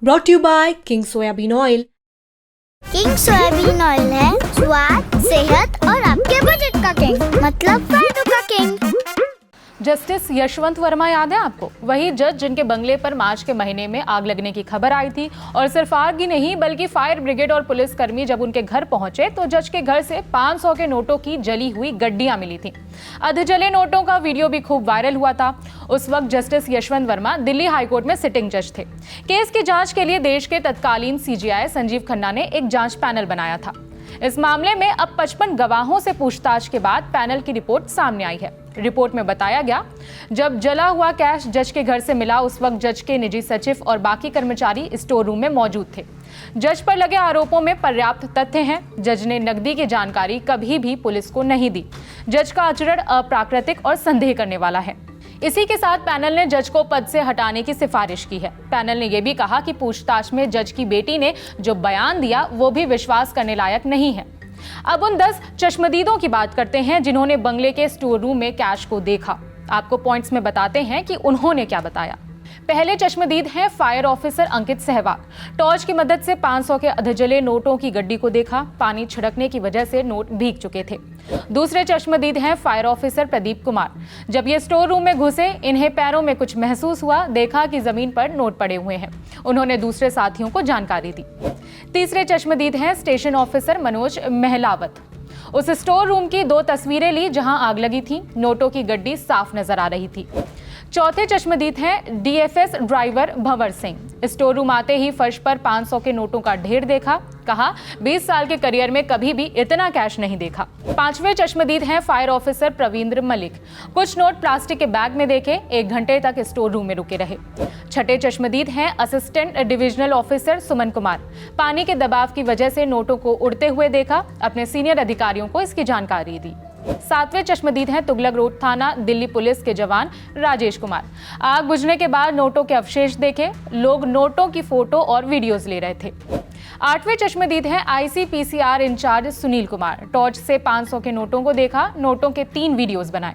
brought to you by King Soybean Oil। King soybean oil है स्वाद, सेहत और आपके बजट का किंग, मतलब फायदों का किंग। जस्टिस यशवंत वर्मा याद है आपको? वही जज जिनके बंगले पर मार्च के महीने में आग लगने की खबर आई थी, और सिर्फ आग ही नहीं बल्कि फायर ब्रिगेड और पुलिसकर्मी जब उनके घर पहुंचे तो जज के घर से 500 के नोटों की जली हुई गड्डियां मिली थी। अधजले नोटों का वीडियो भी खूब वायरल हुआ था। उस वक्त जस्टिस यशवंत वर्मा दिल्ली हाईकोर्ट में सिटिंग जज थे। केस की जांच के लिए देश के तत्कालीन सीजीआई संजीव खन्ना ने एक जांच पैनल बनाया था। इस मामले में अब 55 गवाहों से पूछताछ के बाद पैनल की रिपोर्ट सामने आई है। रिपोर्ट में बताया गया, जब जला हुआ कैश जज के घर से मिला उस वक्त जज के निजी सचिव और बाकी कर्मचारी स्टोर रूम में मौजूद थे। जज पर लगे आरोपों में पर्याप्त तथ्य हैं। जज ने नकदी की जानकारी कभी भी पुलिस को नहीं दी। जज का आचरण अप्राकृतिक और संदेह करने वाला है। इसी के साथ पैनल ने जज को पद से हटाने की सिफारिश की है। पैनल ने यह भी कहा कि पूछताछ में जज की बेटी ने जो बयान दिया वो भी विश्वास करने लायक नहीं है। अब उन 10 चश्मदीदों की बात करते हैं जिन्होंने बंगले के स्टोर रूम में कैश को देखा। आपको पॉइंट्स में बताते हैं कि उन्होंने क्या बताया। पहले चश्मदीद हैं फायर ऑफिसर अंकित सहवाग। टॉर्च की मदद से 500 के अधजले नोटों की गड्डी को देखा। पानी छिड़कने की वजह से नोट भीग चुके थे। दूसरे चश्मदीद हैं फायर ऑफिसर प्रदीप कुमार। जब ये स्टोर रूम में घुसे इन्हें पैरों में कुछ महसूस हुआ। देखा कि जमीन पर नोट पड़े हुए हैं। उन्होंने दूसरे साथियों को जानकारी दी। तीसरे चश्मदीद हैं स्टेशन ऑफिसर मनोज महलावत। उस स्टोर रूम की 2 तस्वीरें ली जहां आग लगी थी। नोटों की गड्डी साफ नजर आ रही थी। चौथे चश्मदीद हैं DFS driver Bhanwar Singh. Store room आते ही फर्श पर 500 के नोटों का ढेर देखा। कहा 20 साल के करियर में कभी भी इतना कैश नहीं देखा। पांचवें चश्मदीद हैं फायर ऑफिसर प्रवींद्र मलिक। कुछ नोट प्लास्टिक के बैग में देखे। 1 घंटे तक स्टोर रूम में रुके रहे। छठे चश्मदीद हैं assistant divisional officer Suman Kumar. पानी के दबाव की वजह से नोटों को उड़ते हुए देखा। अपने सीनियर अधिकारियों को इसकी जानकारी दी। 7वें चश्मदीद हैं तुगलक रोड थाना दिल्ली पुलिस के जवान राजेश कुमार। आग बुझने के बाद नोटों के अवशेष देखे। लोग नोटों की फोटो और वीडियोस ले रहे थे। 8वें चश्मदीद हैं आईसीपीसीआर इंचार्ज सुनील कुमार। टॉर्च से 500 के नोटों को देखा। नोटों के 3 वीडियोस बनाए।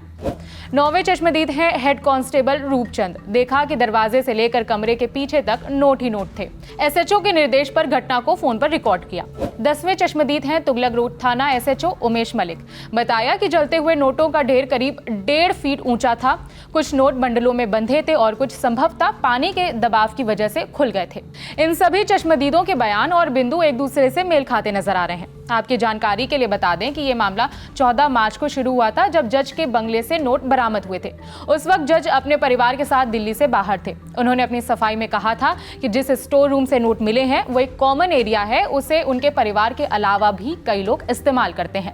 9वें चश्मदीद हैं हेड कांस्टेबल रूपचंद। देखा कि दरवाजे से लेकर कमरे के पीछे तक नोट ही नोट थे। एसएचओ के निर्देश पर घटना को फोन पर रिकॉर्ड किया। 10वें चश्मदीद हैं तुगलक रोड थाना एसएचओ उमेश मलिक। बताया कि जलते हुए नोटों का ढेर करीब 1.5 फीट ऊंचा था। कुछ नोट बंडलों में बंधे थे और कुछ संभवतः पानी के दबाव की वजह से खुल गए थे। इन सभी चश्मदीदों के बयान और बिंदु एक दूसरे से मेल खाते नजर आ रहे हैं। आपकी जानकारी के लिए बता दें कि ये मामला 14 मार्च को शुरू हुआ था जब जज के बंगले से नोट बरामद हुए थे। उस वक्त जज अपने परिवार के साथ दिल्ली से बाहर थे। उन्होंने अपनी सफाई में कहा था कि जिस स्टोर रूम से नोट मिले हैं वो एक कॉमन एरिया है। उसे उनके परिवार के अलावा भी कई लोग इस्तेमाल करते हैं।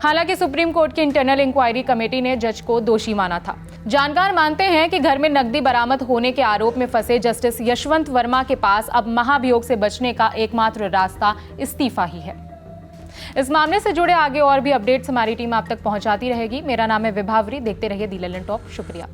हालांकि सुप्रीम कोर्ट की इंटरनल इंक्वायरी कमेटी ने जज को दोषी माना था। जानकार मानते हैं कि घर में नकदी बरामद होने के आरोप में फंसे जस्टिस यशवंत वर्मा के पास अब महाभियोग से बचने का एकमात्र रास्ता इस्तीफा ही है। इस मामले से जुड़े आगे और भी अपडेट्स हमारी टीम आप तक पहुंचाती रहेगी। मेरा नाम है विभावरी। देखते रहिए दी ललन टॉप। शुक्रिया।